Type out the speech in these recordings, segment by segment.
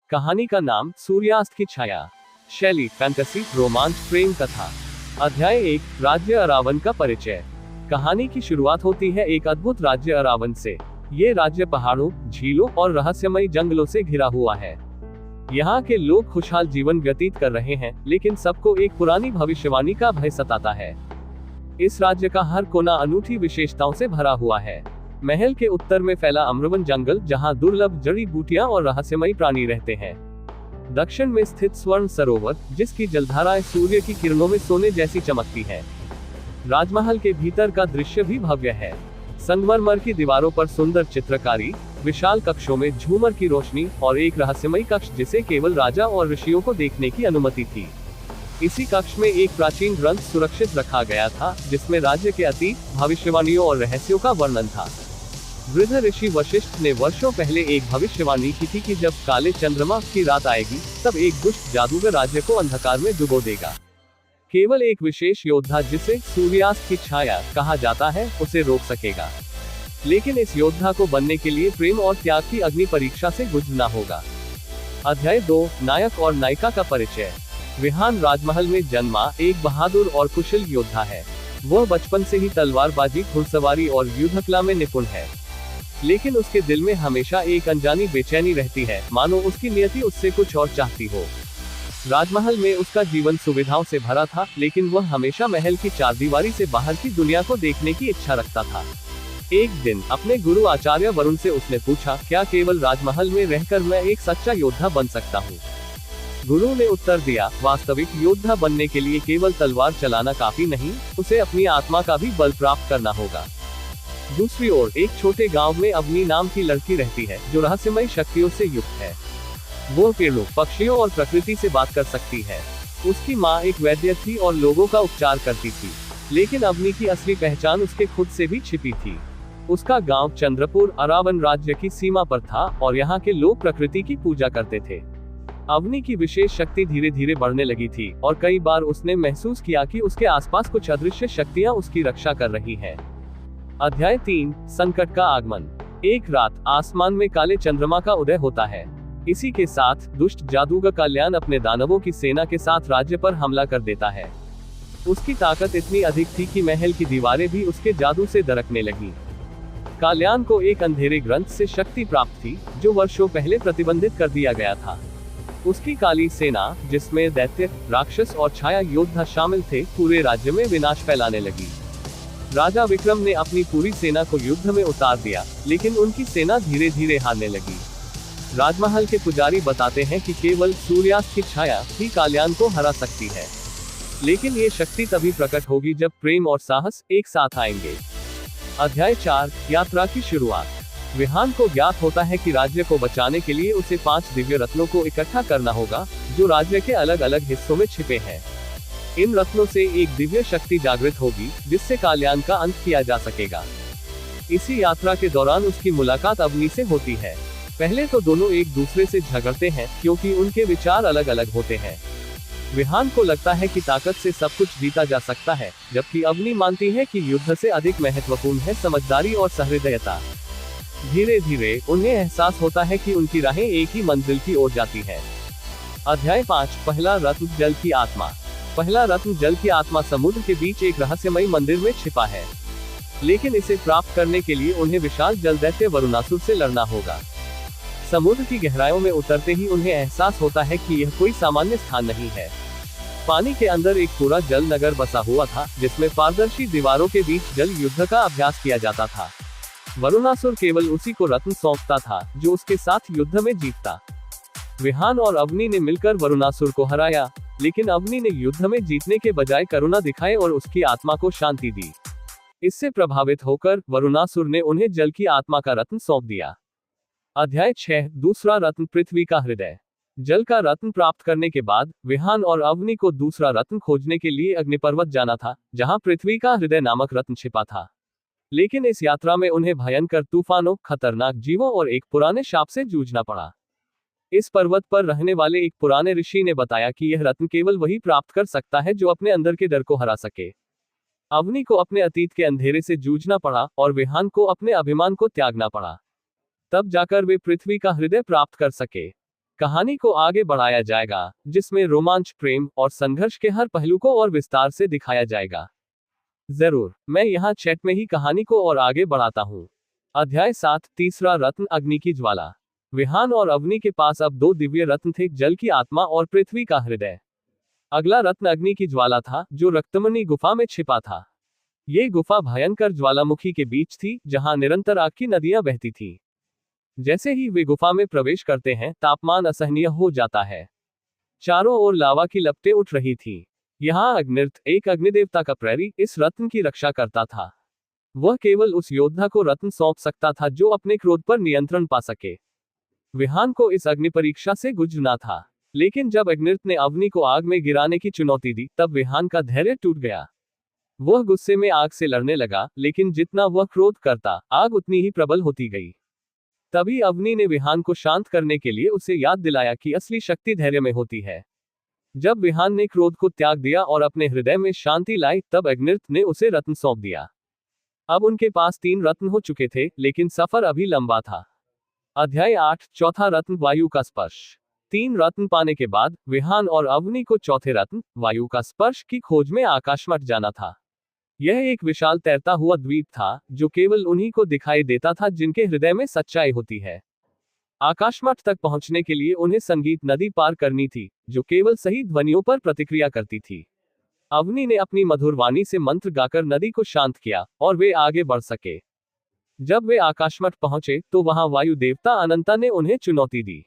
कहानी का नाम सूर्यास्त की छाया। शैली फैंटेसी, रोमांच, प्रेम कथा। अध्याय 1, राज्य अरावन का परिचय। कहानी की शुरुआत होती है एक अद्भुत राज्य अरावन से। ये राज्य पहाड़ों, झीलों और रहस्यमयी जंगलों से घिरा हुआ है। यहाँ के लोग खुशहाल जीवन व्यतीत कर रहे हैं, लेकिन सबको एक पुरानी भविष्यवाणी का भय सताता है। इस राज्य का हर कोना अनूठी विशेषताओं से भरा हुआ है। महल के उत्तर में फैला अम्रवन जंगल, जहाँ दुर्लभ जड़ी बूटियां और रहस्यमयी प्राणी रहते हैं। दक्षिण में स्थित स्वर्ण सरोवर, जिसकी जलधाराएं सूर्य की किरणों में सोने जैसी चमकती है। राजमहल के भीतर का दृश्य भी भव्य है। संगमरमर की दीवारों पर सुंदर चित्रकारी, विशाल कक्षों में झूमर की रोशनी और एक रहस्यमयी कक्ष जिसे केवल राजा और ऋषियों को देखने की अनुमति थी। इसी कक्ष में एक प्राचीन ग्रंथ सुरक्षित रखा गया था, जिसमें राज्य के अतीत, भविष्यवाणियों और रहस्यों का वर्णन था। वृद्ध ऋषि वशिष्ठ ने वर्षों पहले एक भविष्यवाणी की थी कि जब काले चंद्रमा की रात आएगी, तब एक दुष्ट जादूगर राज्य को अंधकार में डुबो देगा। केवल एक विशेष योद्धा, जिसे सूर्यास्त की छाया कहा जाता है, उसे रोक सकेगा। लेकिन इस योद्धा को बनने के लिए प्रेम और त्याग की अग्नि परीक्षा से गुजरना होगा। अध्याय 2, नायक और नायिका का परिचय। विहान राजमहल में जन्मा एक बहादुर और कुशल योद्धा है। वह बचपन से ही तलवारबाजी, घुड़सवारी और युद्धकला में निपुण है। लेकिन उसके दिल में हमेशा एक अनजानी बेचैनी रहती है, मानो उसकी नियति उससे कुछ और चाहती हो। राजमहल में उसका जीवन सुविधाओं से भरा था, लेकिन वह हमेशा महल की चारदीवारी से बाहर की दुनिया को देखने की इच्छा रखता था। एक दिन अपने गुरु आचार्य वरुण से उसने पूछा, क्या केवल राजमहल में रहकर मैं एक सच्चा योद्धा बन सकता हूँ? गुरु ने उत्तर दिया, वास्तविक योद्धा बनने के लिए केवल तलवार चलाना काफी नहीं, उसे अपनी आत्मा का भी बल प्राप्त करना होगा। दूसरी ओर एक छोटे गांव में अवनी नाम की लड़की रहती है, जो रहस्यमयी शक्तियों से युक्त है। वो पेड़ों, पक्षियों और प्रकृति से बात कर सकती है। उसकी माँ एक वैद्य थी और लोगों का उपचार करती थी, लेकिन अवनी की असली पहचान उसके खुद से भी छिपी थी। उसका गांव चंद्रपुर अरावन राज्य की सीमा पर था और यहाँ के लोग प्रकृति की पूजा करते थे। अवनी की विशेष शक्ति धीरे धीरे बढ़ने लगी थी और कई बार उसने महसूस किया कि उसके आसपास कुछ अदृश्य शक्तियां उसकी रक्षा कर रही हैं। अध्याय 3, संकट का आगमन। एक रात आसमान में काले चंद्रमा का उदय होता है। इसी के साथ दुष्ट जादूगर काल्यान अपने दानवों की सेना के साथ राज्य पर हमला कर देता है। उसकी ताकत इतनी अधिक थी कि महल की दीवारें भी उसके जादू से दरकने लगी। काल्यान को एक अंधेरे ग्रंथ से शक्ति प्राप्त थी, जो वर्षों पहले प्रतिबंधित कर दिया गया था। उसकी काली सेना, जिसमें दैत्य, राक्षस और छाया योद्धा शामिल थे, पूरे राज्य में विनाश फैलाने लगी। राजा विक्रम ने अपनी पूरी सेना को युद्ध में उतार दिया, लेकिन उनकी सेना धीरे धीरे हारने लगी। राजमहल के पुजारी बताते हैं कि केवल सूर्यास्त की छाया ही काल्यान को हरा सकती है, लेकिन ये शक्ति तभी प्रकट होगी जब प्रेम और साहस एक साथ आएंगे। अध्याय 4, यात्रा की शुरुआत। विहान को ज्ञात होता है कि राज्य को बचाने के लिए उसे 5 दिव्य रत्नों को इकट्ठा करना होगा, जो राज्य के अलग अलग हिस्सों में छिपे हैं। इन रत्नों से एक दिव्य शक्ति जागृत होगी, जिससे काल्यान का अंत किया जा सकेगा। इसी यात्रा के दौरान उसकी मुलाकात अवनी से होती है। पहले तो दोनों एक दूसरे से झगड़ते हैं, क्योंकि उनके विचार अलग अलग होते हैं। विहान को लगता है कि ताकत से सब कुछ जीता जा सकता है, जबकि अवनी मानती है कि युद्ध से अधिक महत्वपूर्ण है समझदारी और सहृदयता। धीरे धीरे उन्हें एहसास होता है कि उनकी राहें एक ही मंजिल की ओर जाती है। अध्याय 5, पहला रत्न, जल की आत्मा। पहला रत्न, जल की आत्मा, समुद्र के बीच एक रहस्यमयी मंदिर में छिपा है। लेकिन इसे प्राप्त करने के लिए उन्हें विशाल जल दैत्य वरुणासुर से लड़ना होगा। समुद्र की गहराइयों में उतरते ही उन्हें एहसास होता है कि यह कोई सामान्य स्थान नहीं है। पानी के अंदर एक पूरा जल नगर बसा हुआ था, जिसमें पारदर्शी दीवारों के बीच जल युद्ध का अभ्यास किया जाता था। वरुणासुर केवल उसी को रत्न सौंपता था, जो उसके साथ युद्ध में जीतता। विहान और अवनी ने मिलकर वरुणासुर को हराया, लेकिन अवनी ने युद्ध में जीतने के बजाय करुणा दिखाए और उसकी आत्मा को शांति दी। इससे प्रभावित होकर वरुणासुर ने उन्हें जल की आत्मा का रत्न सौंप दिया। अध्याय 6, दूसरा रत्न, पृथ्वी का हृदय। जल का रत्न प्राप्त करने के बाद विहान और अवनी को दूसरा रत्न खोजने के लिए अग्निपर्वत जाना था, जहां पृथ्वी का हृदय नामक रत्न छिपा था। लेकिन इस यात्रा में उन्हें भयंकर तूफानों, खतरनाक जीवों और एक पुराने शाप से जूझना पड़ा। इस पर्वत पर रहने वाले एक पुराने ऋषि ने बताया कि यह रत्न केवल वही प्राप्त कर सकता है जो अपने अंदर के डर को हरा सके। अवनी को अपने अतीत के अंधेरे से जूझना पड़ा और विहान को अपने अभिमान को त्यागना पड़ा। तब जाकर वे पृथ्वी का हृदय प्राप्त कर सके। कहानी को आगे बढ़ाया जाएगा, जिसमें रोमांच, प्रेम और संघर्ष के हर पहलू को और विस्तार से दिखाया जाएगा। जरूर, मैं यहाँ चैट में ही कहानी को और आगे बढ़ाता हूँ। अध्याय 7, तीसरा रत्न, अग्नि की ज्वाला। विहान और अवनी के पास अब दो दिव्य रत्न थे, जल की आत्मा और पृथ्वी का हृदय। अगला रत्न अग्नि की ज्वाला था, जो रक्तमणि गुफा में छिपा था। ये गुफा भयंकर ज्वालामुखी के बीच थी, जहां निरंतर आग की नदियां बहती थी। जैसे ही वे गुफा में प्रवेश करते हैं, तापमान असहनीय हो जाता है। चारों ओर लावा की लपटें उठ रही थी। यहाँ अग्निर्थ, एक अग्निदेवता का प्रहरी, इस रत्न की रक्षा करता था। वह केवल उस योद्धा को रत्न सौंप सकता था जो अपने क्रोध पर नियंत्रण पा सके। विहान को इस अग्नि परीक्षा से गुजरना था, लेकिन जब अग्निर्थ ने अवनी को आग में गिराने की चुनौती दी, तब विहान का धैर्य टूट गया। वह गुस्से में आग से लड़ने लगा, लेकिन जितना वह क्रोध करता, आग उतनी ही प्रबल होती गई। तभी अवनी ने विहान को शांत करने के लिए उसे याद दिलाया कि असली शक्ति धैर्य में होती है। जब विहान ने क्रोध को त्याग दिया और अपने हृदय में शांति लाई, तब अग्निर्थ ने उसे रत्न सौंप दिया। अब उनके पास 3 रत्न हो चुके थे, लेकिन सफर अभी लंबा था। अध्याय 8, चौथा रत्न, वायु का स्पर्श। 3 रत्न पाने के बाद विहान और अवनी को चौथे रत्न, वायु का स्पर्श की खोज में आकाशमठ जाना था। यह एक विशाल तैरता हुआ द्वीप था, जो केवल उन्हीं को दिखाई देता था जिनके हृदय में सच्चाई होती है। आकाशमठ तक पहुंचने के लिए उन्हें संगीत नदी पार करनी थी, जो केवल सही ध्वनियों पर प्रतिक्रिया करती थी। अवनी ने अपनी मधुर वाणी से मंत्र गाकर नदी को शांत किया, और वे आगे बढ़ सके। जब वे आकाशमठ पहुंचे, तो वहां वायु देवता अनंता ने उन्हें चुनौती दी।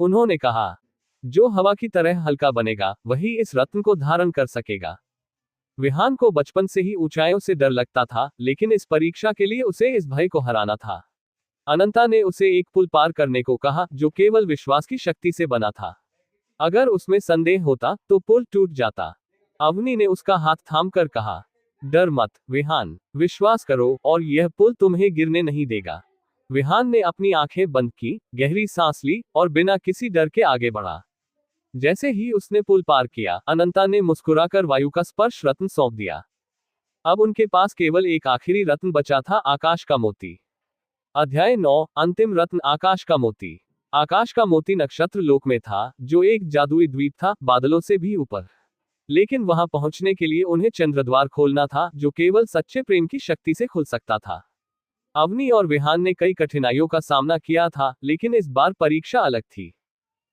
उन्होंने कहा, जो हवा की तरह हल्का बनेगा, वही इस रत्न को धारण कर सकेगा। विहान को बचपन से ही ऊंचाइयों से डर लगता था, लेकिन इस परीक्षा के लिए उसे इस भय को हराना था। अनंता ने उसे एक पुल पार करने को कहा, जो केवल विश्वास की शक्ति से बना था। अगर उसमें संदेह होता, तो पुल टूट जाता। अवनी ने उसका हाथ थामकर कहा, डर मत विहान, विश्वास करो, और यह पुल तुम्हें गिरने नहीं देगा। विहान ने अपनी आंखें बंद की, गहरी सांस ली, और बिना किसी डर के आगे बढ़ा। जैसे ही उसने पुल पार किया, अनंता ने मुस्कुराकर वायु का स्पर्श रत्न सौंप दिया। अब उनके पास केवल एक आखिरी रत्न बचा था, आकाश का मोती। अध्याय 9, अंतिम रत्न, आकाश का मोती। आकाश का मोती नक्षत्र लोक में था, जो एक जादुई द्वीप था, बादलों से भी ऊपर। लेकिन वहां पहुंचने के लिए उन्हें चंद्रद्वार खोलना था, जो केवल सच्चे प्रेम की शक्ति से खुल सकता था। अवनी और विहान ने कई कठिनाइयों का सामना किया था, लेकिन इस बार परीक्षा अलग थी।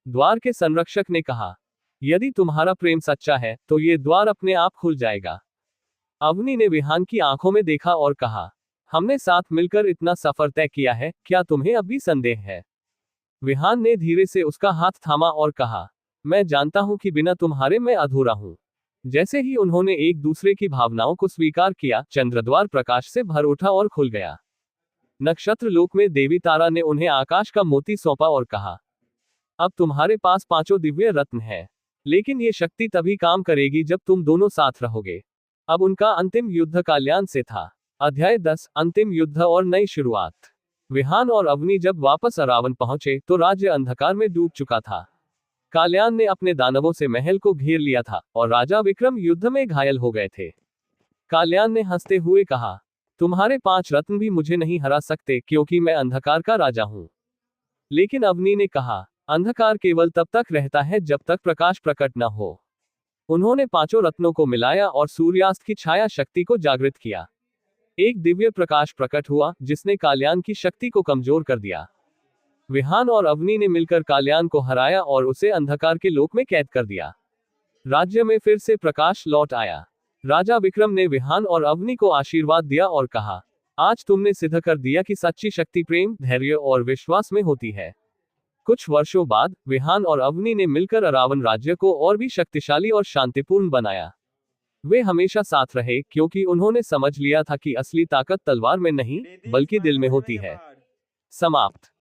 द्वार के संरक्षक ने कहा, यदि तुम्हारा प्रेम सच्चा है, तो ये द्वार अपने आप खुल जाएगा। अवनी ने विहान की आंखों में देखा और कहा, हमने साथ मिलकर इतना सफर तय किया है, क्या तुम्हें अब भी संदेह है? विहान ने धीरे से उसका हाथ थामा और कहा, मैं जानता हूं कि बिना तुम्हारे मैं अधूरा हूं। जैसे ही उन्होंने एक दूसरे की भावनाओं को स्वीकार किया, चंद्रद्वार प्रकाश से भर उठा और खुल गया। नक्षत्र लोक में देवी तारा ने उन्हें आकाश का मोती सौंपा और कहा, अब तुम्हारे पास 5 दिव्य रत्न है, लेकिन ये शक्ति तभी काम करेगी जब तुम दोनों साथ रहोगे। अब उनका अंतिम युद्ध काल्यान से था। अध्याय 10, अंतिम युद्ध और नई शुरुआत। विहान और अवनी जब वापस अरावन पहुंचे, तो राज्य अंधकार में डूब चुका था। काल्यान ने अपने दानवों से महल को घेर लिया था, और राजा विक्रम युद्ध में घायल हो गए थे। काल्यान ने हंसते हुए कहा, तुम्हारे 5 रत्न भी मुझे नहीं हरा सकते, क्योंकि मैं अंधकार का राजा हूं। लेकिन अवनी ने कहा, अंधकार केवल तब तक रहता है जब तक प्रकाश प्रकट न हो। उन्होंने 5 रत्नों को मिलाया और सूर्यास्त की छाया शक्ति को जागृत किया। एक दिव्य प्रकाश प्रकट हुआ, जिसने काल्यान की शक्ति को कमजोर कर दिया। विहान और अवनी ने मिलकर काल्यान को हराया और उसे अंधकार के लोक में कैद कर दिया। राज्य में फिर से प्रकाश लौट आया। राजा विक्रम ने विहान और अवनी को आशीर्वाद दिया और कहा, आज तुमने सिद्ध कर दिया कि सच्ची शक्ति प्रेम, धैर्य और विश्वास में होती है। कुछ वर्षों बाद विहान और अवनी ने मिलकर अरावन राज्य को और भी शक्तिशाली और शांतिपूर्ण बनाया। वे हमेशा साथ रहे, क्योंकि उन्होंने समझ लिया था कि असली ताकत तलवार में नहीं, बल्कि दिल में होती है। समाप्त।